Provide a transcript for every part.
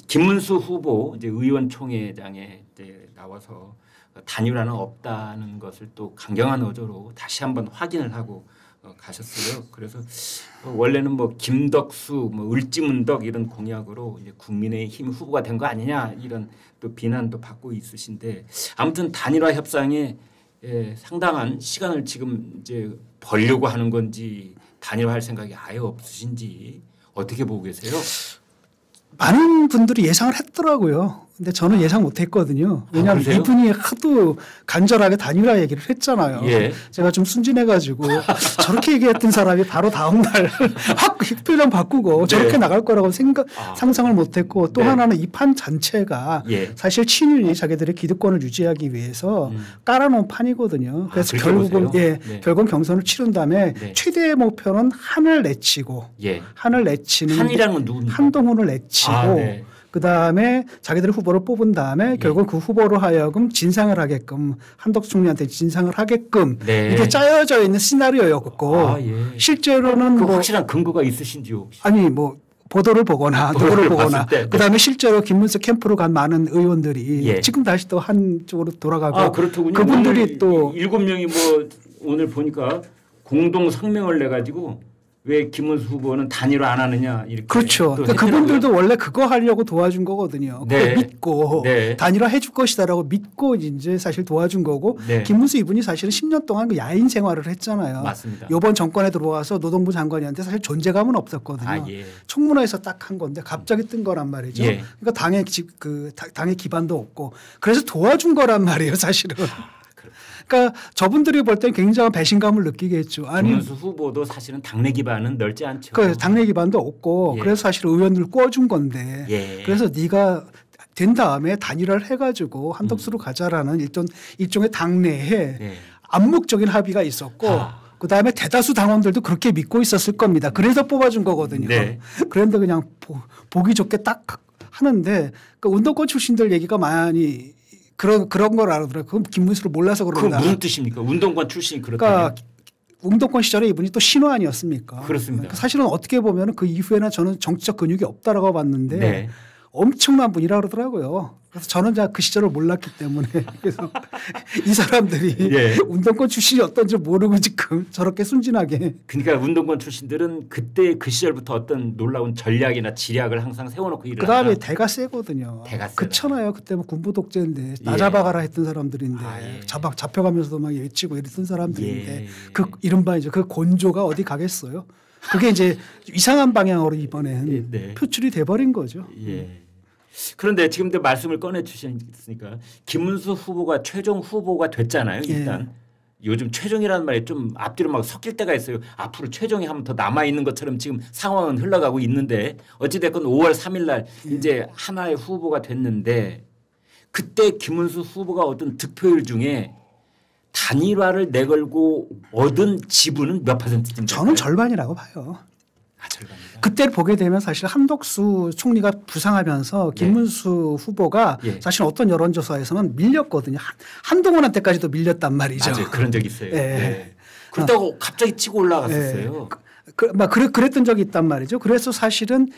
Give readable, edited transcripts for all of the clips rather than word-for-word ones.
김문수 후보 이제 의원총회장에 이제 나와서 단일화는 없다는 것을 또 강경한 어조로 다시 한번 확인을 하고 가셨어요. 그래서 원래는 뭐 김덕수, 뭐 을지문덕 이런 공약으로 이제 국민의힘 후보가 된 거 아니냐 이런 또 비난도 받고 있으신데 아무튼 단일화 협상에 상당한 시간을 지금 이제 벌려고 하는 건지 단일화할 생각이 아예 없으신지 어떻게 보고 계세요? 많은 분들이 예상을 했더라고요. 근데 저는 예상 못 했거든요. 왜냐하면 이분이 하도 간절하게 단일화 얘기를 했잖아요. 예. 제가 좀 순진해가지고 저렇게 얘기했던 사람이 바로 다음날 확 표정 바꾸고 저렇게 나갈 거라고 상상을 못 했고 또 하나는 이 판 자체가 사실 친윤이 자기들의 기득권을 유지하기 위해서 깔아놓은 판이거든요. 그래서 결국은 결국 경선을 치른 다음에 최대의 목표는 한을 내치고 한을 내치는 한이라는 건 누굽니까? 한동훈을 내치고 그다음에 자기들의 후보를 뽑은 다음에 결국 그 후보로 하여금 진상을 하게끔 한덕수 총리한테 진상을 하게끔 이게 짜여져 있는 시나리오였고 실제로는 그 확실한 근거가 있으신지요? 혹시? 아니 뭐 보도를 보거나 누구를 보거나 그다음에 실제로 김문수 캠프로 간 많은 의원들이 지금 다시 또 한쪽으로 돌아가고 그분들이 또 7명이 뭐 오늘 보니까 공동 성명을 내 가지고 왜 김문수 후보는 단일화 안 하느냐 이렇게. 그렇죠. 그러니까 그분들도 원래 그거 하려고 도와준 거거든요. 그걸 믿고 단일화 해줄 것이다라고 믿고 이제 사실 도와준 거고 김문수 이분이 사실은 10년 동안 그 야인 생활을 했잖아요. 맞습니다. 이번 정권에 들어와서 노동부 장관이한테 사실 존재감은 없었거든요. 청문회에서 딱 한 건데 갑자기 뜬 거란 말이죠. 그러니까 당의 기반도 없고 그래서 도와준 거란 말이에요, 사실은. 그러니까 저분들이 볼 때는 굉장한 배신감을 느끼겠죠. 아니 김문수 후보도 사실은 당내 기반은 넓지 않죠. 그 당내 기반도 없고 그래서 사실 의원들 꿔준 건데 그래서 네가 된 다음에 단일화를 해가지고 한덕수로 가자라는 일종의 당내에 암묵적인 합의가 있었고 그다음에 대다수 당원들도 그렇게 믿고 있었을 겁니다. 그래서 뽑아준 거거든요. 그런데 그냥 보기 좋게 딱 하는데 그 운동권 출신들 얘기가 많이 그런 걸 알아더라고요. 그건 김문수를 몰라서 그런다. 그건 무슨 뜻입니까? 운동권 출신이 그렇다면. 그러니까 운동권 시절에 이분이 또 신호 아니었습니까? 그렇습니다. 사실은 어떻게 보면 그 이후에는 저는 정치적 근육이 없다라고 봤는데 엄청난 분이라 그러더라고요. 그래서 저는 그 시절을 몰랐기 때문에 그래서 이 사람들이 운동권 출신이 어떤지 모르고 지금 저렇게 순진하게. 그러니까 운동권 출신들은 그때 그 시절부터 어떤 놀라운 전략이나 지략을 항상 세워놓고 일을 그다음에 대가 세거든요. 대가 그렇잖아요. 그때 뭐 군부 독재인데 나 잡아가라 했던 사람들인데 잡혀가면서도 막 외치고 이랬던 사람들인데 그 이른바 이제 그 곤조가 어디 가겠어요. 그게 이제 이상한 방향으로 이번엔 표출이 돼버린 거죠. 그런데 지금 말씀을 꺼내 주셨으니까 김문수 후보가 최종 후보가 됐잖아요. 일단 요즘 최종이라는 말이 좀 앞뒤로 막 섞일 때가 있어요. 앞으로 최종이 한 번 더 남아 있는 것처럼 지금 상황은 흘러가고 있는데 어찌됐건 5월 3일 날 이제 하나의 후보가 됐는데 그때 김문수 후보가 얻은 득표율 중에 단일화를 내걸고 얻은 지분은 몇 퍼센트인가요? 저는 절반이라고 봐요. 절반이다. 그때 보게 되면 사실 한덕수 총리가 부상하면서 김문수 후보가 사실 어떤 여론조사에서는 밀렸거든요. 한동훈한테까지도 밀렸단 말이죠. 맞아요. 그런 적이 있어요. 그렇다고 갑자기 치고 올라갔었어요. 그랬던 적이 있단 말이죠. 그래서 사실은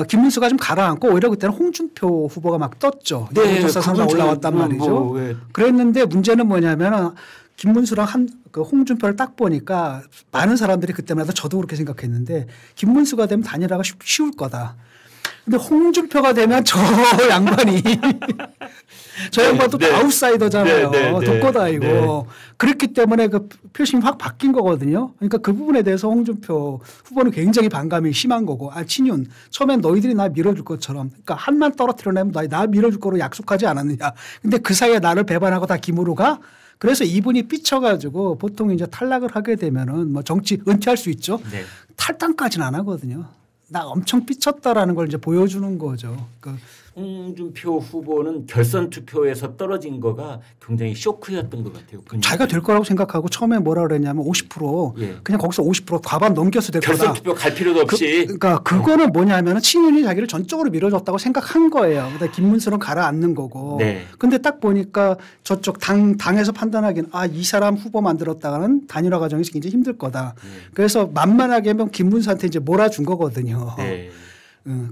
김문수가 좀 가라앉고 오히려 그때는 홍준표 후보가 막 떴죠. 여론조사 상당 올라왔단 말이죠. 그랬는데 문제는 뭐냐면 김문수랑 홍준표를 딱 보니까 많은 사람들이 그때만 해도 저도 그렇게 생각했는데 김문수가 되면 단일화가 쉬울 거다. 근데 홍준표가 되면 저 양반이 저 양반도 아웃사이더잖아요. 독거다이고. 그렇기 때문에 그 표심이 확 바뀐 거거든요. 그러니까 그 부분에 대해서 홍준표 후보는 굉장히 반감이 심한 거고 친윤 처음엔 너희들이 나 밀어줄 것처럼 그러니까 한만 떨어뜨려내면 나 밀어줄 거로 약속하지 않았느냐. 근데 그 사이에 나를 배반하고 다 김으로 가. 그래서 이분이 삐쳐가지고 보통 이제 탈락을 하게 되면은 뭐 정치 은퇴할 수 있죠. 탈당까지는 안 하거든요. 나 엄청 삐쳤다라는 걸 이제 보여주는 거죠. 홍준표 후보는 결선 투표에서 떨어진 거가 굉장히 쇼크였던 것 같아요. 자기가 될 거라고 생각하고 처음에 뭐라 그랬냐면 50% 그냥 거기서 50% 과반 넘겨서 될 거다. 결선 투표 갈 필요도 없이. 그러니까 그거는 뭐냐면 친윤이 자기를 전적으로 밀어줬다고 생각한 거예요. 근데 김문수는 가라앉는 거고. 근데 딱 보니까 저쪽 당에서 판단하기는 이 사람 후보 만들었다가는 단일화 과정에서 굉장히 힘들 거다. 그래서 만만하게 하면 김문수한테 이제 몰아준 거거든요.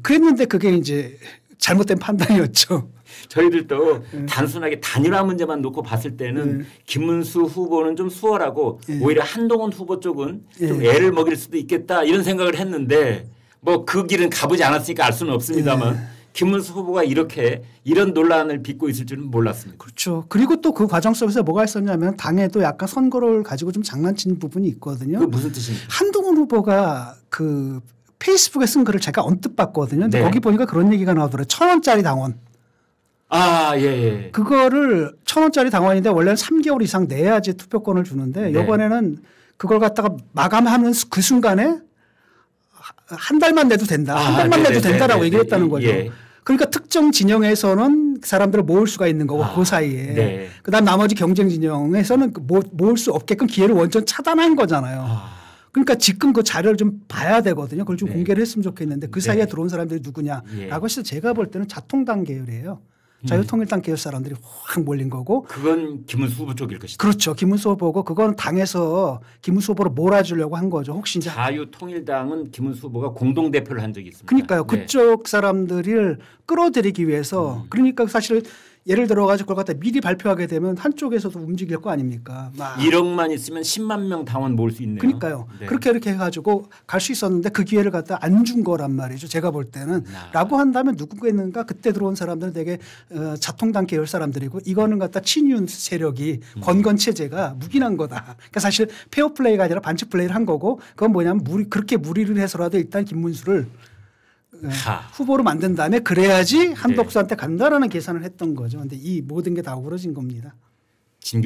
그랬는데 그게 이제 잘못된 판단이었죠. 저희들도 단순하게 단일화 문제만 놓고 봤을 때는 김문수 후보는 좀 수월하고 오히려 한동훈 후보 쪽은 좀 애를 먹일 수도 있겠다 이런 생각을 했는데 뭐 그 길은 가보지 않았으니까 알 수는 없습니다만 김문수 후보가 이런 논란을 빚고 있을 줄은 몰랐습니다. 그렇죠. 그리고 또 그 과정 속에서 뭐가 있었냐면 당에도 약간 선거를 가지고 좀 장난친 부분이 있거든요. 그 무슨 뜻입니까? 한동훈 후보가 그 페이스북에 쓴 글을 제가 언뜻 봤거든요. 근데 거기 보니까 그런 얘기가 나오더라고요. 1,000원짜리 당원. 예. 그거를 1,000원짜리 당원인데 원래는 3개월 이상 내야지 투표권을 주는데 이번에는 그걸 갖다가 마감하는 그 순간에 한 달만 내도 된다. 한 달만 내도 된다라고 얘기했다는 거죠. 그러니까 특정 진영에서는 사람들을 모을 수가 있는 거고 그 사이에. 그다음 나머지 경쟁 진영에서는 모을 수 없게끔 기회를 완전 차단한 거잖아요. 그러니까 지금 그 자료를 좀 봐야 되거든요. 그걸 좀 공개를 했으면 좋겠는데 그 사이에 들어온 사람들이 누구냐라고 해서 제가 볼 때는 자통당 계열이에요. 자유통일당 계열 사람들이 확 몰린 거고. 그건 김문수 후보 쪽일 것이다. 그렇죠. 김문수 후보고 그건 당에서 김문수 후보를 몰아주려고 한 거죠. 혹시 이제 자유통일당은 김문수 후보가 공동대표를 한 적이 있습니다. 그러니까요. 그쪽 사람들을 끌어들이기 위해서 그러니까 사실 예를 들어 가지고 그걸 갖다 미리 발표하게 되면 한쪽에서도 움직일 거 아닙니까? 1억만 있으면 10만 명 당원 모을 수 있네요. 그러니까요. 그렇게 해가지고 갈 수 있었는데 그 기회를 갖다 안 준 거란 말이죠. 제가 볼 때는. 라고 한다면 누구겠는가 그때 들어온 사람들은 되게 자통당 계열 사람들이고 이거는 갖다 친윤 세력이 권건 체제가 묵인한 거다. 그러니까 사실 페어플레이가 아니라 반칙 플레이를 한 거고 그건 뭐냐면 그렇게 무리를 해서라도 일단 김문수를 후보로 만든 다음에 그래야지 한덕수한테 간다라는 계산을 했던 거죠. 그런데 이 모든 게 다 오그러진 겁니다.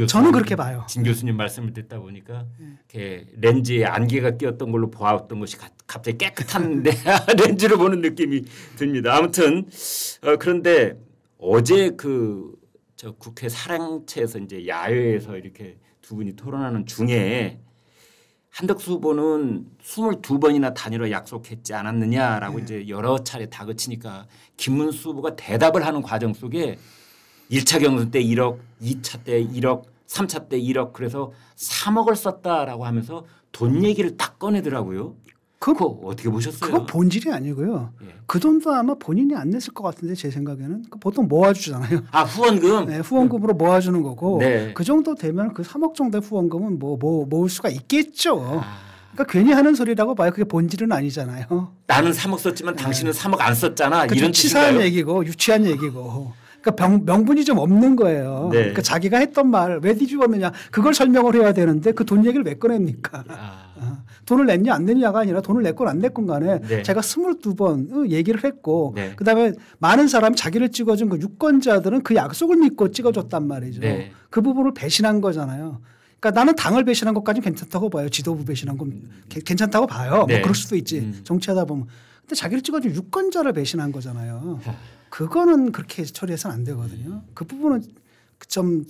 저는 그렇게 봐요. 진 교수님 말씀을 듣다 보니까 이렇게 렌즈에 안개가 끼었던 걸로 보았던 것이 갑자기 깨끗한 렌즈로 보는 느낌이 듭니다. 아무튼 그런데 어제 저 국회 사랑채에서 이제 야외에서 이렇게 두 분이 토론하는 중에 한덕수 후보는 22번이나 단일화 약속했지 않았느냐라고 이제 여러 차례 다그치니까 김문수 후보가 대답을 하는 과정 속에 1차 경선 때 1억, 2차 때 1억, 3차 때 1억 그래서 3억을 썼다라고 하면서 돈 얘기를 딱 꺼내더라고요. 그거 어떻게 보셨어요? 그거 본질이 아니고요. 그 돈도 아마 본인이 안 냈을 것 같은데 제 생각에는 보통 모아주잖아요. 후원금? 네, 후원금으로 모아주는 거고 그 정도 되면 그 3억 정도의 후원금은 모을 수가 있겠죠. 그러니까 괜히 하는 소리라고 봐요. 그게 본질은 아니잖아요. 나는 3억 썼지만 당신은 3억 안 썼잖아. 이런 치사한 얘기고 유치한 얘기고. 그러니까 명분이 좀 없는 거예요. 그러니까 자기가 했던 말 왜 뒤집었느냐 그걸 설명을 해야 되는데 그 돈 얘기를 왜 꺼냅니까? 돈을 냈냐 안 냈냐가 아니라 돈을 냈건 안 냈건 간에 제가 22번 얘기를 했고 그다음에 많은 사람이 자기를 찍어준 그 유권자들은 그 약속을 믿고 찍어줬단 말이죠. 그 부분을 배신한 거잖아요. 그러니까 나는 당을 배신한 것까지는 괜찮다고 봐요. 지도부 배신한 건 괜찮다고 봐요. 뭐 그럴 수도 있지. 정치하다 보면. 근데 자기를 찍어준 유권자를 배신한 거잖아요. 그거는 그렇게 처리해서는 안 되거든요. 그 부분은 좀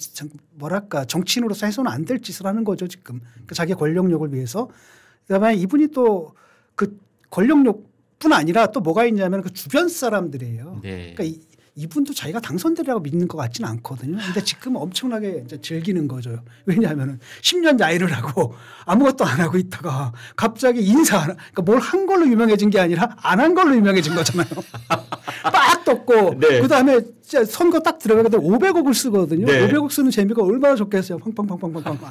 뭐랄까 정치인으로서 해서는 안 될 짓을 하는 거죠 지금. 그러니까 자기 권력력을 위해서. 그다음에 이분이 또 그 권력력뿐 아니라 또 뭐가 있냐면 그 주변 사람들이에요. 그러니까 이분도 자기가 당선되리라고 믿는 것 같지는 않거든요. 근데 지금 엄청나게 이제 즐기는 거죠. 왜냐하면 10년 야인을 하고 아무것도 안 하고 있다가 갑자기 그러니까 뭘 한 걸로 유명해진 게 아니라 안 한 걸로 유명해진 거잖아요. 빡 떴고 그다음에 선거 딱 들어가는데 500억을 쓰거든요. 500억 쓰는 재미가 얼마나 좋겠어요. 팡팡팡팡팡팡.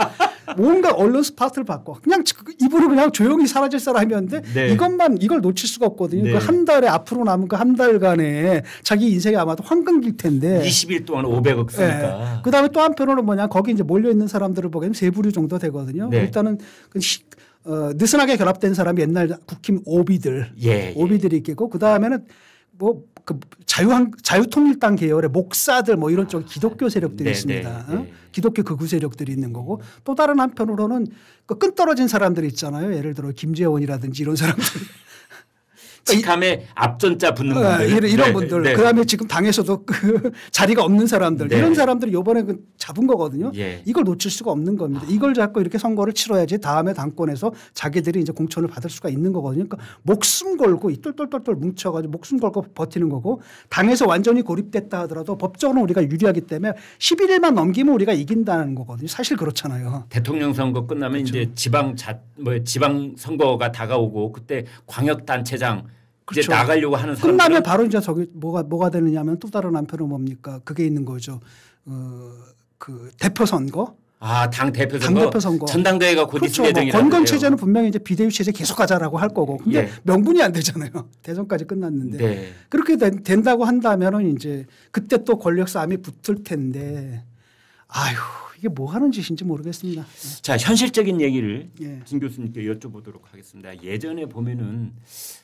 뭔가 언론 스팟을 받고 그냥 이분은 그냥 조용히 사라질 사람이었는데 이걸 놓칠 수가 없거든요. 그 한 달에 앞으로 남은 그 한 달간에 자기 인생이 아마도 황금길 텐데 20일 동안 500억 쓰니까. 그다음에 또 한편으로는 뭐냐 거기 이제 몰려 있는 사람들을 보게 되면 세 부류 정도 되거든요. 일단은 느슨하게 결합된 사람이 옛날 국힘 오비들 오비들이 있겠고 그다음에는 뭐 그 자유통일당 계열의 목사들 뭐 이런 쪽 기독교 세력들이 있습니다. 기독교 극우 세력들이 있는 거고 또 다른 한편으로는 그 끈 떨어진 사람들이 있잖아요. 예를 들어 김재원이라든지 이런 사람들. 직함에 앞전자 붙는 분들. 이런 분들. 그다음에 지금 당에서도 그 자리가 없는 사람들. 이런 사람들이 이번에 잡은 거거든요. 이걸 놓칠 수가 없는 겁니다. 이걸 잡고 이렇게 선거를 치러야지 다음에 당권에서 자기들이 이제 공천을 받을 수가 있는 거거든요. 그러니까 목숨 걸고 똘똘똘똘 뭉쳐가지고 목숨 걸고 버티는 거고 당에서 완전히 고립됐다 하더라도 법적으로 우리가 유리하기 때문에 11일만 넘기면 우리가 이긴다는 거거든요. 사실 그렇잖아요. 대통령 선거 끝나면 이제 지방 선거가 다가오고 그때 광역단체장 이제 그렇죠. 나가려고 하는 사람들 끝나면 바로 이제 저기 뭐가 되느냐면 또 다른 한편은 뭡니까? 그게 있는 거죠. 그 대표 선거. 당 대표 선거. 전당대회가 곧 그렇죠. 있을 예정이라고. 건건 체제는 분명히 이제 비대위 체제 계속 가자라고 할 거고. 근데 예. 명분이 안 되잖아요. 대선까지 끝났는데. 네. 그렇게 된다고 한다면은 이제 그때 또 권력 싸움이 붙을 텐데. 아휴, 이게 뭐 하는 짓인지 모르겠습니다. 자, 현실적인 얘기를 예. 진 교수님께 여쭤보도록 하겠습니다. 예전에 보면은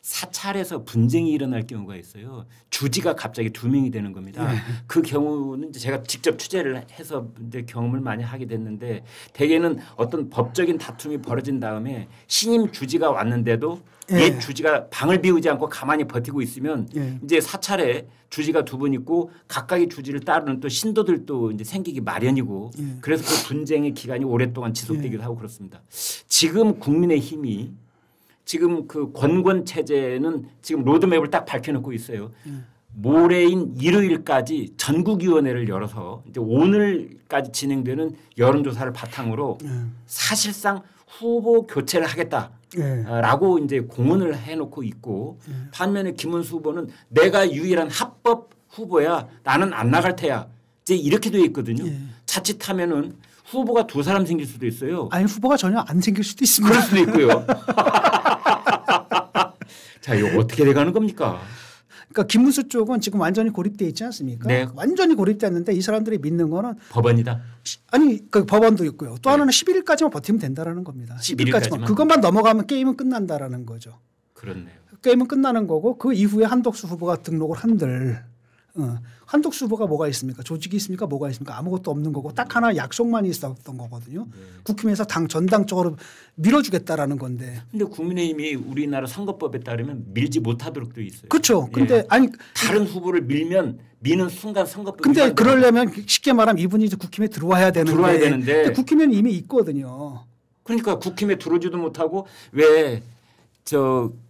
사찰에서 분쟁이 일어날 경우가 있어요. 주지가 갑자기 2명이 되는 겁니다. 예. 그 경우는 이제 제가 직접 취재를 해서 이제 경험을 많이 하게 됐는데 대개는 어떤 법적인 다툼이 벌어진 다음에 신임 주지가 왔는데도 예. 옛 주지가 방을 비우지 않고 가만히 버티고 있으면 예. 이제 사찰에 주지가 2분 있고 각각의 주지를 따르는 또 신도들도 이제 생기기 마련이고 예. 그래서 그 분쟁의 기간이 오랫동안 지속되기도 하고 그렇습니다. 지금 국민의힘이 지금 그 권권 체제는 지금 로드맵을 딱 밝혀놓고 있어요. 모레인 일요일까지 전국위원회를 열어서 이제 오늘까지 진행되는 여론조사를 바탕으로 사실상 후보 교체를 하겠다라고 이제 공언을 해놓고 있고 반면에 김문수 후보는 내가 유일한 합법 후보야. 나는 안 나갈 테야. 이제 이렇게 돼 있거든요. 자칫하면은 후보가 2사람 생길 수도 있어요. 아니 후보가 전혀 안 생길 수도 있습니다. 그럴 수도 있고요. 자, 이거 어떻게 돼가는 겁니까? 그러니까 김문수 쪽은 지금 완전히 고립돼 있지 않습니까? 네. 완전히 고립됐는데 이 사람들이 믿는 거는 법원이다. 아니 그 법원도 있고요. 또 하나는 11일까지만 버티면 된다라는 겁니다. 11일까지만. 그것만 넘어가면 게임은 끝난다라는 거죠. 그렇네요. 게임은 끝나는 거고 그 이후에 한덕수 후보가 등록을 한들 한덕수 후보가 뭐가 있습니까? 조직이 있습니까? 뭐가 있습니까? 아무것도 없는 거고 딱 하나 약속만 있었던 거거든요. 국힘에서 전당 쪽으로 밀어주겠다라는 건데. 근데 국민의힘이 우리나라 선거법에 따르면 밀지 못하도록 돼 있어요. 그렇죠. 근데 아니 다른 후보를 미는 순간 선거법이 근데 그러려면 쉽게 말하면 이분이 이제 국힘에 들어와야 되는데. 근데 국힘에는 이미 있거든요. 그러니까 국힘에 들어오지도 못하고 왜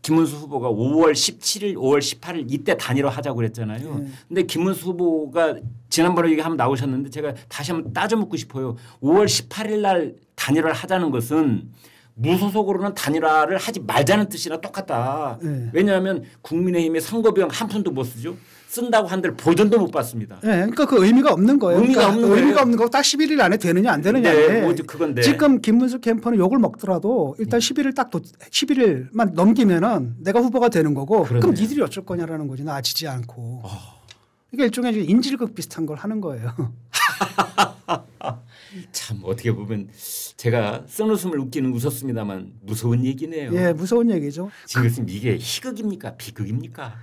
김문수 후보가 5월 17일, 5월 18일 이때 단일화 하자고 그랬잖아요. 근데 김문수 후보가 지난번에 얘기 한번 나오셨는데 제가 다시 한번 따져 묻고 싶어요. 5월 18일 날 단일화를 하자는 것은 무소속으로는 단일화를 하지 말자는 뜻이나 똑같다. 왜냐하면 국민의힘의 선거비용 한 푼도 못 쓰죠. 쓴다고 한들 보전도 못 받습니다. 네, 그러니까 그 의미가 없는 거예요. 의미가 없는 거고 딱 11일 안에 되느냐 안 되느냐인데. 네, 뭐지 그건데. 지금 김문수 캠프는 욕을 먹더라도 일단 11일만 넘기면은 내가 후보가 되는 거고. 그러네요. 그럼 니들이 어쩔 거냐라는 거지. 나 지지 않고. 이게 일종의 인질극 비슷한 걸 하는 거예요. 참 어떻게 보면 제가 쓴웃음을 웃기는 웃었습니다만 무서운 얘기네요. 예, 무서운 얘기죠. 지금 교수님 이게 희극입니까 비극입니까?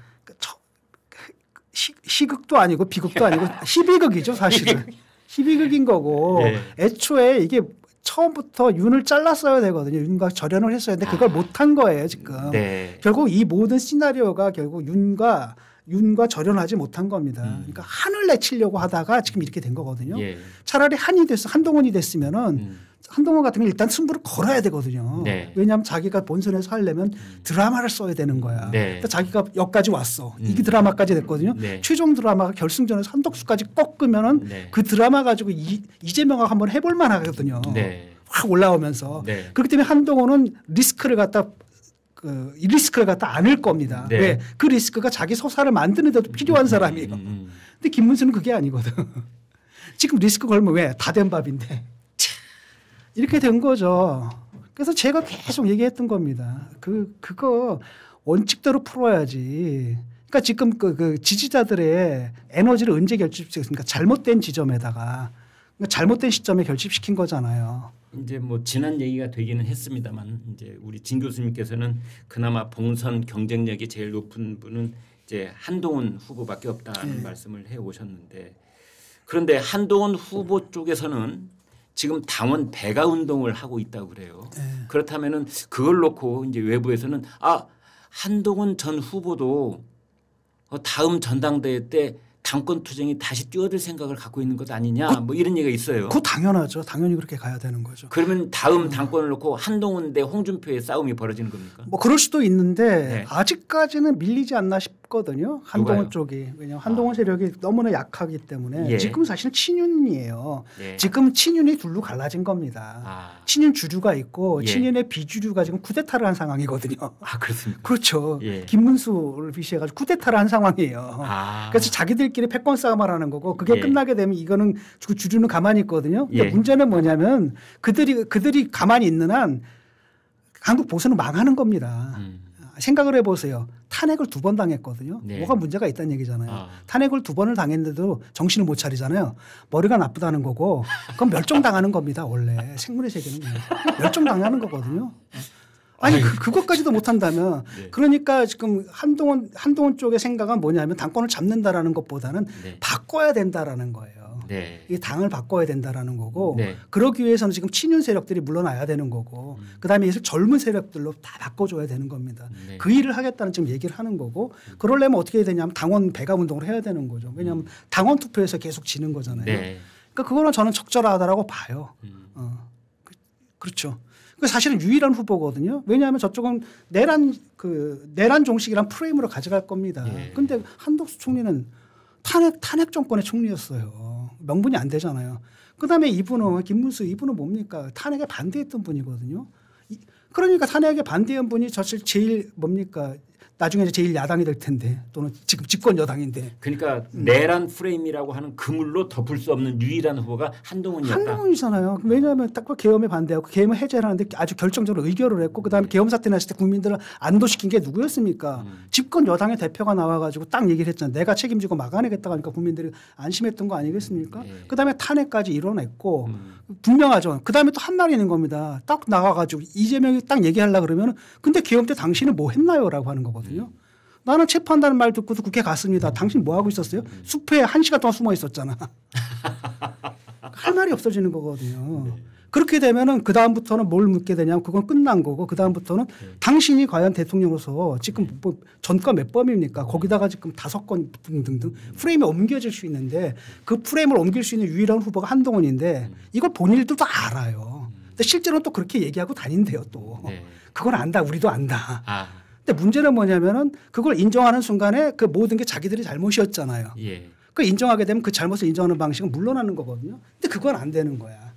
희극도 아니고 비극도 아니고 희비극이죠 사실은. 희비극인 거고 애초에 이게 처음부터 윤을 잘랐어야 되거든요. 윤과 절연을 했어야 되는데 그걸 못한 거예요 지금. 결국 이 모든 시나리오가 결국 윤과 절연하지 못한 겁니다. 그러니까 한을 내치려고 하다가 지금 이렇게 된 거거든요. 차라리 한동훈이 됐으면은 한동훈 같은 경우 일단 승부를 걸어야 되거든요. 왜냐하면 자기가 본선에서 하려면 드라마를 써야 되는 거야. 그러니까 자기가 여기까지 왔어. 이게 드라마까지 됐거든요. 최종 드라마가 결승전에서 한덕수까지 꺾으면은 그 드라마 가지고 이재명하고 한번 해볼 만하거든요. 확 올라오면서. 그렇기 때문에 한동훈은 리스크를 갖다 안을 겁니다. 왜? 그 리스크가 자기 서사를 만드는 데도 필요한 사람이에요. 근데 김문수는 그게 아니거든. 지금 리스크 걸면 왜? 다 된 밥인데. 이렇게 된 거죠. 그래서 제가 계속 얘기했던 겁니다. 그거 원칙대로 풀어야지. 그러니까 지금 그 지지자들의 에너지를 언제 결집시켰습니까? 잘못된 지점에다가. 그러니까 잘못된 시점에 결집시킨 거잖아요. 이제 뭐 지난 얘기가 되기는 했습니다만 이제 우리 진 교수님께서는 그나마 본선 경쟁력이 제일 높은 분은 이제 한동훈 후보밖에 없다는 말씀을 해 오셨는데 그런데 한동훈 후보 쪽에서는 지금 당원 배가 운동을 하고 있다고 그래요. 그렇다면은 그걸 놓고 이제 외부에서는 한동훈 전 후보도 다음 전당대회 때 당권 투쟁이 다시 뛰어들 생각을 갖고 있는 것 아니냐 뭐 이런 얘기가 있어요. 그거 당연하죠. 당연히 그렇게 가야 되는 거죠. 그러면 다음 당권을 놓고 한동훈 대 홍준표의 싸움이 벌어지는 겁니까? 뭐 그럴 수도 있는데 아직까지는 밀리지 않나 했거든요. 한동훈 누가요? 쪽이. 왜냐하면 한동훈 세력이 너무나 약하기 때문에 예. 지금 사실은 친윤이에요. 예. 지금 친윤이 둘로 갈라진 겁니다. 친윤 주류가 있고 예. 친윤의 비주류가 지금 쿠데타를 한 상황이거든요. 그렇습니까? 그렇죠. 예. 김문수를 비시해가지고 쿠데타를 한 상황이에요. 그래서 자기들끼리 패권 싸움을 하는 거고 그게 예. 끝나게 되면 이거는 주류는 가만히 있거든요. 근데 예. 문제는 뭐냐면 그들이 가만히 있는 한 한국 보수는 망하는 겁니다. 생각을 해보세요. 탄핵을 2번 당했거든요. 네. 뭐가 문제가 있다는 얘기잖아요. 탄핵을 2번을 당했는데도 정신을 못 차리잖아요. 머리가 나쁘다는 거고 그건 멸종당하는 겁니다. 원래 생물의 세계는 멸종당하는 거거든요. 아니 그것까지도 못한다면 네. 그러니까 지금 한동훈 쪽의 생각은 뭐냐면 당권을 잡는다라는 것보다는 네. 바꿔야 된다라는 거예요. 네. 이 당을 바꿔야 된다라는 거고 네. 그러기 위해서는 지금 친윤 세력들이 물러나야 되는 거고 그다음에 이제 젊은 세력들로 다 바꿔줘야 되는 겁니다. 네. 그 일을 하겠다는 지금 얘기를 하는 거고 그러려면 어떻게 해야 되냐면 당원 배가 운동을 해야 되는 거죠. 왜냐하면 당원 투표에서 계속 지는 거잖아요. 네. 그러니까 그거는 저는 적절하다라고 봐요. 그렇죠. 그 사실은 유일한 후보거든요. 왜냐하면 저쪽은 내란 종식이란 프레임으로 가져갈 겁니다. 그런데 예. 한덕수 총리는 탄핵 정권의 총리였어요. 명분이 안 되잖아요. 그다음에 김문수 이분은 뭡니까? 탄핵에 반대했던 분이거든요. 그러니까 탄핵에 반대한 분이 사실 제일 뭡니까? 나중에 제일 야당이 될 텐데 또는 지금 집권 여당인데. 그러니까 내란 프레임이라고 하는 그물로 덮을 수 없는 유일한 후보가 한동훈이었다. 한동훈이잖아요. 왜냐하면 딱 계엄에 반대하고 계엄을 해제를 하는데 아주 결정적으로 의결을 했고 그다음에 계엄 사태 났을 때 국민들을 안도시킨 게 누구였습니까? 집권 여당의 대표가 나와가지고 딱 얘기를 했잖아요. 내가 책임지고 막아내겠다고 하니까 국민들이 안심했던 거 아니겠습니까? 그다음에 탄핵까지 이뤄냈고 분명하죠. 그다음에 또 한 말이 있는 겁니다. 딱 나와가지고 이재명이 딱 얘기하려고 그러면 근데 계엄 때 당신은 뭐 했나요?라고 하는 거거든요. 나는 체포한다는 말 듣고도 국회 갔습니다. 당신 뭐 하고 있었어요? 숲에 1시간 동안 숨어 있었잖아. 할 말이 없어지는 거거든요. 그렇게 되면은 그 다음부터는 뭘 묻게 되냐면 그건 끝난 거고 그 다음부터는 당신이 과연 대통령으로서 지금 뭐 전과 몇 범입니까? 거기다가 지금 5건 등등 프레임이 옮겨질 수 있는데 그 프레임을 옮길 수 있는 유일한 후보가 한동훈인데 이걸 본인들도 알아요. 근데 실제로는 또 그렇게 얘기하고 다닌대요 또. 그건 안다. 우리도 안다. 근데 문제는 뭐냐면은 그걸 인정하는 순간에 그 모든 게 자기들이 잘못이었잖아요. 그 인정하게 되면 그 잘못을 인정하는 방식은 물러나는 거거든요. 근데 그건 안 되는 거야.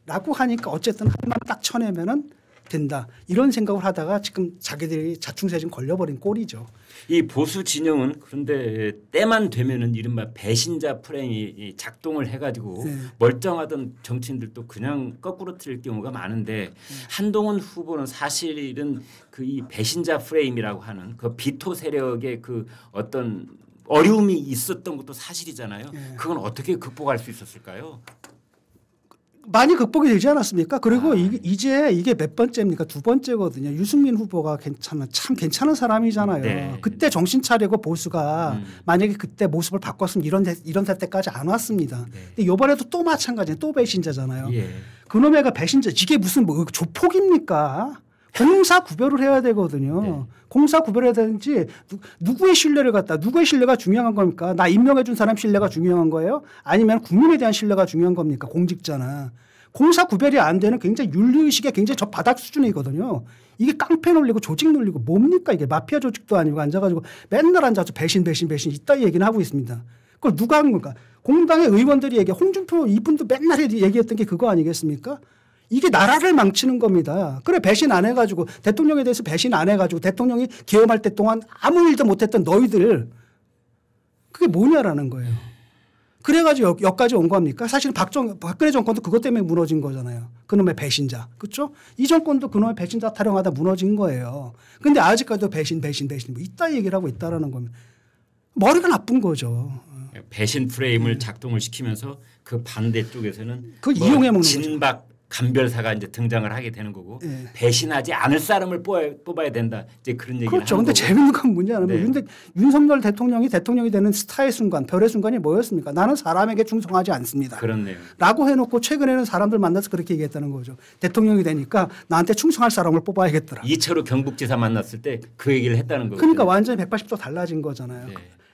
라고 하니까 어쨌든 한만 딱 쳐내면은 된다. 이런 생각을 하다가 지금 자기들이 자충수에 지금 걸려버린 꼴이죠. 이 보수 진영은 그런데 때만 되면은 이른바 배신자 프레임이 작동을 해가지고 멀쩡하던 정치인들도 그냥 거꾸로 틀릴 경우가 많은데 한동훈 후보는 사실은 그 이 배신자 프레임이라고 하는 그 비토 세력의 그 어떤 어려움이 있었던 것도 사실이잖아요. 그건 어떻게 극복할 수 있었을까요? 많이 극복이 되지 않았습니까? 그리고 이제 이게 몇 번째입니까? 2번째거든요. 유승민 후보가 참 괜찮은 사람이잖아요. 네. 그때 정신 차리고 보수가 만약에 그때 모습을 바꿨으면 이런 사태까지 안 왔습니다. 근데 이번에도 또 마찬가지예요. 또 배신자잖아요. 그놈의 그 배신자 이게 무슨 뭐 조폭입니까? 공사 구별을 해야 되거든요. 공사 구별해야 되는지 누구의 신뢰를 갖다 누구의 신뢰가 중요한 겁니까? 나 임명해 준 사람 신뢰가 중요한 거예요? 아니면 국민에 대한 신뢰가 중요한 겁니까? 공직자나. 공사 구별이 안 되는 굉장히 윤리의식의 굉장히 저 바닥 수준이거든요. 이게 깡패 놀리고 조직 놀리고 뭡니까? 이게 마피아 조직도 아니고 앉아가지고 맨날 앉아서 배신 이따 얘기는 하고 있습니다. 그걸 누가 한 건가? 공당의 의원들이 홍준표 이분도 맨날 얘기했던 게 그거 아니겠습니까? 이게 나라를 망치는 겁니다. 그래 배신 안 해가지고 대통령에 대해서 배신 안 해가지고 대통령이 계엄할 때 동안 아무 일도 못했던 너희들 그게 뭐냐라는 거예요. 그래가지고 여기까지 온 겁니까? 사실은 박근혜 정권도 그것 때문에 무너진 거잖아요. 그놈의 배신자. 그렇죠? 이 정권도 그놈의 배신자 타령하다 무너진 거예요. 그런데 아직까지도 배신 뭐 이따 얘기를 하고 있다라는 겁니다. 머리가 나쁜 거죠. 배신 프레임을 작동을 시키면서 그 반대쪽에서는 그걸 이용해 먹는 진박 간별사가 이제 등장을 하게 되는 거고 배신하지 않을 사람을 뽑아야 된다. 이제 그런 얘기를 그렇죠. 하는 그런데 거고. 재밌는 건 뭐냐면 윤석열 대통령이 되는 스타의 순간, 별의 순간이 뭐였습니까? 나는 사람에게 충성하지 않습니다. 그렇네요. 라고 해놓고 최근에는 사람들 만나서 그렇게 얘기했다는 거죠. 대통령이 되니까 나한테 충성할 사람을 뽑아야겠더라. 2차로 경북지사 만났을 때 그 얘기를 했다는 거죠. 그러니까 완전히 180도 달라진 거잖아요.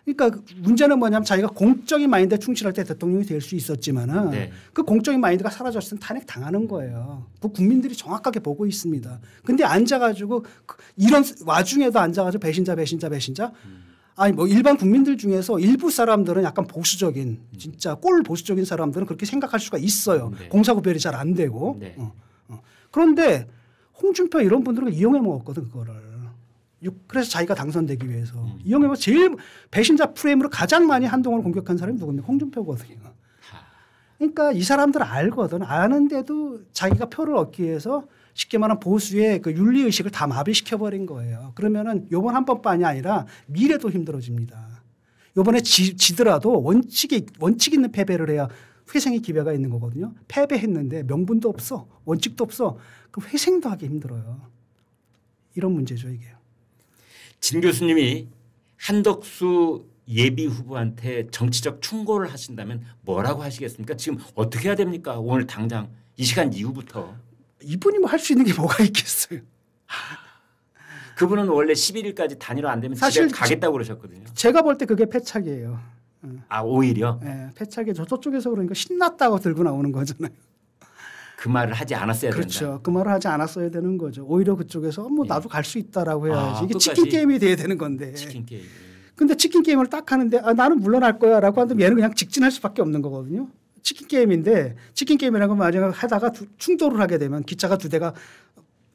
그러니까 문제는 뭐냐면 자기가 공적인 마인드에 충실할 때 대통령이 될 수 있었지만은 그 공적인 마인드가 사라졌을 때 탄핵 당하는 거예요. 그 국민들이 정확하게 보고 있습니다. 근데 앉아가지고 이런 와중에도 앉아가지고 배신자 아니 뭐 일반 국민들 중에서 일부 사람들은 약간 보수적인 진짜 꼴 보수적인 사람들은 그렇게 생각할 수가 있어요. 네. 공사구별이 잘 안 되고. 네. 그런데 홍준표 이런 분들은 이용해 먹었거든 그거를. 그래서 자기가 당선되기 위해서 이용해 먹 제일 배신자 프레임으로 가장 많이 한동훈을 공격한 사람이 누굽니까? 홍준표거든요. 그러니까 이 사람들은 알거든. 아는데도 자기가 표를 얻기 위해서 쉽게 말하면 보수의 그 윤리의식을 다 마비시켜버린 거예요. 그러면은 요번 한 번만이 아니라 미래도 힘들어집니다. 요번에 지더라도 원칙 있는 패배를 해야 회생의 기회가 있는 거거든요. 패배했는데 명분도 없어. 원칙도 없어. 그럼 회생도 하기 힘들어요. 이런 문제죠 이게. 진 교수님이 한덕수 예비 후보한테 정치적 충고를 하신다면 뭐라고 하시겠습니까? 지금 어떻게 해야 됩니까? 오늘 당장 이 시간 이후부터. 이분이 뭐 할 수 있는 게 뭐가 있겠어요. 그분은 원래 11일까지 단일화 안 되면 사실 집에 가겠다고 그러셨거든요. 제가 볼 때 그게 패착이에요. 아 오히려 네, 패착이 저쪽에서 그러니까 신났다고 들고 나오는 거잖아요. 그 말을 하지 않았어야 된다. 그렇죠. 그 말을 하지 않았어야 되는 거죠. 오히려 그쪽에서 뭐 나도 갈 수 있다라고 해야지. 이게 끝까지. 치킨 게임이 돼야 되는 건데. 치킨 게임. 근데 치킨 게임을 딱 하는데 나는 물러날 거야라고 하면 얘는 그냥 직진할 수밖에 없는 거거든요. 치킨 게임인데 치킨 게임이라고 만약에 하다가 충돌을 하게 되면 기차가 두 대가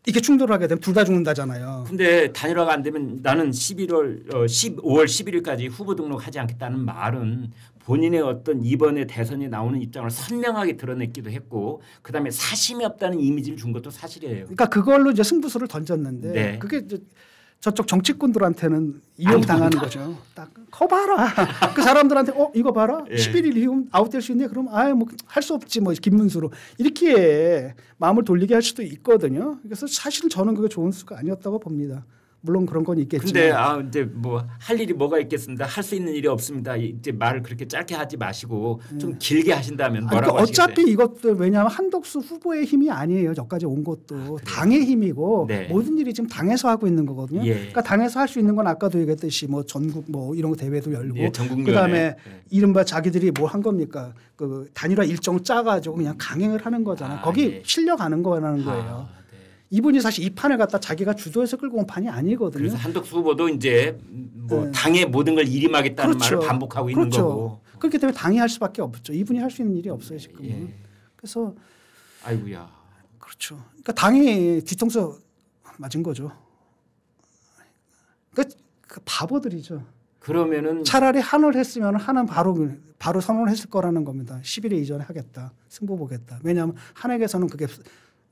이렇게 충돌을 하게 되면 둘 다 죽는다잖아요. 근데 단일화가 안 되면 나는 5월 11일까지 후보 등록하지 않겠다는 말은 본인의 어떤 이번에 대선에 나오는 입장을 선명하게 드러냈기도 했고 그다음에 사심이 없다는 이미지를 준 것도 사실이에요. 그러니까 그걸로 이제 승부수를 던졌는데 네. 그게 이제 저쪽 정치꾼들한테는 이용당하는 거죠. 딱 커봐라. 그 사람들한테 이거 봐라. 예. 11일 이후 아웃될 수 있네. 그럼 뭐 할 수 없지 뭐 김문수로 이렇게 마음을 돌리게 할 수도 있거든요. 그래서 사실은 저는 그게 좋은 수가 아니었다고 봅니다. 물론 그런 건 있겠지만. 근데 이제 뭐 할 일이 뭐가 있겠습니다. 할 수 있는 일이 없습니다. 이제 말을 그렇게 짧게 하지 마시고 좀 길게 하신다면 뭐라고 그러니까 하시겠어요? 어차피 이것도 왜냐하면 한덕수 후보의 힘이 아니에요. 여기까지 온 것도 당의 힘이고 네. 모든 일이 지금 당에서 하고 있는 거거든요. 예. 그러니까 당에서 할 수 있는 건 아까도 얘기했듯이 뭐 전국 뭐 이런 거 대회도 열고 예, 전국위원회. 그다음에 예. 이른바 자기들이 뭐 한 겁니까? 그 단일화 일정 짜가지고 그냥 강행을 하는 거잖아요. 거기 예. 실려가는 거라는 거예요. 네. 이분이 사실 이 판을 갖다 자기가 주도해서 끌고 온 판이 아니거든요. 그래서 한덕수 후보도 이제 뭐 네. 당의 모든 걸 일임하겠다는 말을 반복하고 있는 그렇죠. 거고. 그렇기 때문에 당이 할 수밖에 없죠. 이분이 할 수 있는 일이 없어요 지금은. 예. 그래서 아이고야. 그렇죠. 그러니까 당이 뒤통수 맞은 거죠. 그 바보들이죠. 그러면은 차라리 한을 했으면 한은 바로 선언을 했을 거라는 겁니다. 10일 이전에 하겠다. 승부 보겠다. 왜냐하면 한에게서는 그게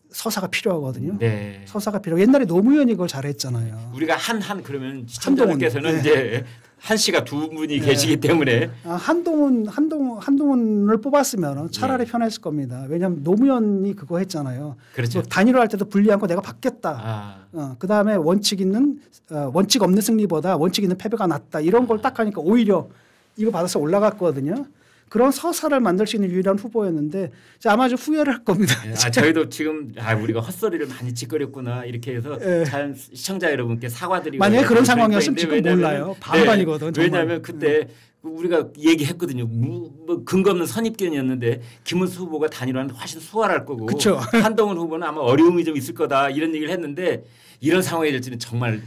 서사가 필요하거든요. 네. 서사가 필요. 옛날에 노무현이 그걸 잘했잖아요. 우리가 그러면 시청자님께서는 네. 이제 한 씨가 두 분이 계시기 때문에 한동훈을 뽑았으면 차라리 편했을 겁니다. 왜냐하면 노무현이 그거 했잖아요. 그렇죠. 뭐 단일화할 때도 분리 않고 내가 받겠다. 그다음에 원칙 없는 승리보다 원칙 있는 패배가 낫다. 이런 걸 딱 하니까 오히려 이거 받아서 올라갔거든요. 그런 서사를 만들 수 있는 유일한 후보였는데 아마 좀 후회를 할 겁니다. 저희도 지금 우리가 헛소리를 많이 짓거렸구나 이렇게 해서 참 시청자 여러분께 사과드리고 만약에 그런 상황이었으면 지금 몰라요. 반반이거든. 네, 왜냐하면 그때 우리가 얘기했거든요. 뭐 근거 없는 선입견이었는데 김문수 후보가 단일화는 훨씬 수월할 거고 그쵸. 한동훈 후보는 아마 어려움이 좀 있을 거다 이런 얘기를 했는데 이런 상황이 될지는 정말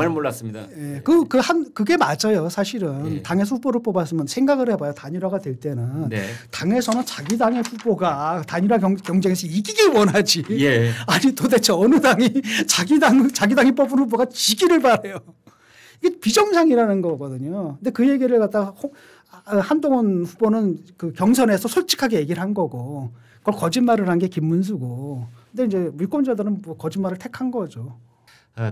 몰랐습니다. 예, 그게 맞아요. 사실은 당에서 후보를 뽑았으면 생각을 해봐요. 단일화가 될 때는 당에서는 자기 당의 후보가 단일화 경쟁에서 이기길 원하지. 예. 아니 도대체 어느 당이 자기 당이 뽑은 후보가 지기를 바래요. 이게 비정상이라는 거거든요. 근데 그 얘기를 갖다가 한동훈 후보는 그 경선에서 솔직하게 얘기를 한 거고 그걸 거짓말을 한 게 김문수고. 근데 이제 유권자들은 뭐 거짓말을 택한 거죠.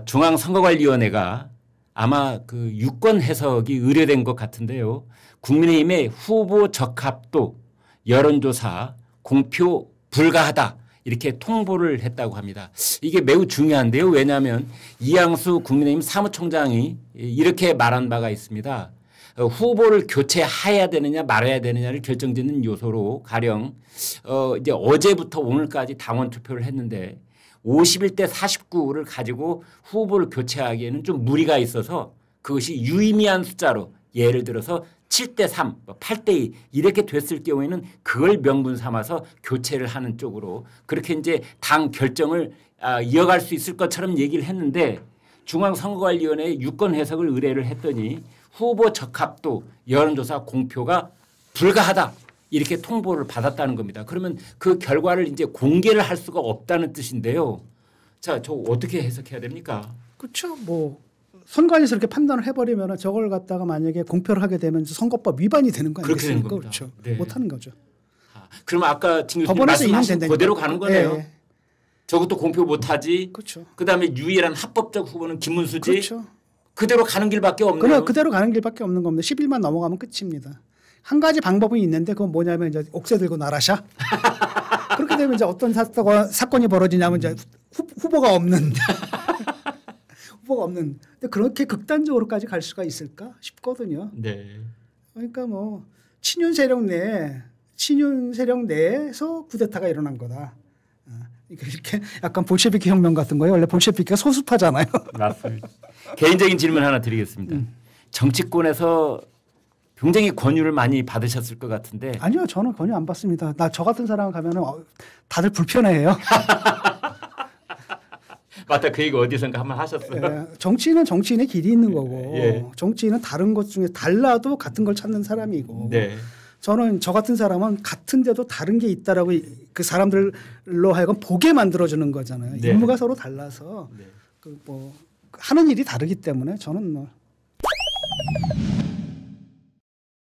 중앙선거관리위원회가 아마 그 유권 해석이 의뢰된 것 같은데요. 국민의힘의 후보 적합도 여론조사 공표 불가하다 이렇게 통보를 했다고 합니다. 이게 매우 중요한데요. 왜냐하면 이양수 국민의힘 사무총장이 이렇게 말한 바가 있습니다. 후보를 교체해야 되느냐 말아야 되느냐를 결정짓는 요소로 가령 이제 어제부터 오늘까지 당원 투표를 했는데 51대 49를 가지고 후보를 교체하기에는 좀 무리가 있어서 그것이 유의미한 숫자로 예를 들어서 7대 3, 8대 2 이렇게 됐을 경우에는 그걸 명분 삼아서 교체를 하는 쪽으로 그렇게 이제 당 결정을 이어갈 수 있을 것처럼 얘기를 했는데 중앙선거관리위원회에 유권 해석을 의뢰를 했더니 후보 적합도 여론조사 공표가 불가하다 이렇게 통보를 받았다는 겁니다. 그러면 그 결과를 이제 공개를 할 수가 없다는 뜻인데요. 자, 저 어떻게 해석해야 됩니까? 그렇죠. 뭐 선관위에서 이렇게 판단을 해버리면 저걸 갖다가 만약에 공표를 하게 되면 선거법 위반이 되는 거 그렇게 되는 아니겠습니까? 겁니다. 그렇죠. 네. 못하는 거죠. 그럼 아까 진 교수님 법원에서 말씀하신 인용된다니까. 그대로 가는 거네요. 예. 저것도 공표 못하지. 그렇죠. 그다음에 유일한 합법적 후보는 김문수지. 그렇죠. 그대로 가는 길밖에 없네요. 그냥 그대로 가는 길밖에 없는 겁니다. 10일만 넘어가면 끝입니다. 한 가지 방법이 있는데 그건 뭐냐면 이제 옥새 들고 나라샤. 그렇게 되면 이제 어떤 사건이 벌어지냐면 이제 후보가 없는 후보가 없는. 근데 그렇게 극단적으로까지 갈 수가 있을까 싶거든요. 네. 그러니까 뭐 친윤 세력 내에서 쿠데타가 일어난 거다. 이렇게 약간 볼셰비키 혁명 같은 거예요. 원래 볼셰비키가 소수파잖아요. 맞습니다. 개인적인 질문 하나 드리겠습니다. 정치권에서 굉장히 권유를 많이 받으셨을 것 같은데. 아니요, 저는 권유 안 받습니다. 나 저 같은 사람 가면은 다들 불편해해요. 맞다, 그 얘기 어디선가 한번 하셨어요. 예, 정치인은 정치인의 길이 있는 거고, 예. 정치인은 다른 것 중에 달라도 같은 걸 찾는 사람이고. 네. 저는 저 같은 사람은 같은데도 다른 게 있다라고 그 사람들로 하여금 보게 만들어주는 거잖아요. 네. 임무가 서로 달라서 네. 그 뭐 하는 일이 다르기 때문에 저는 뭐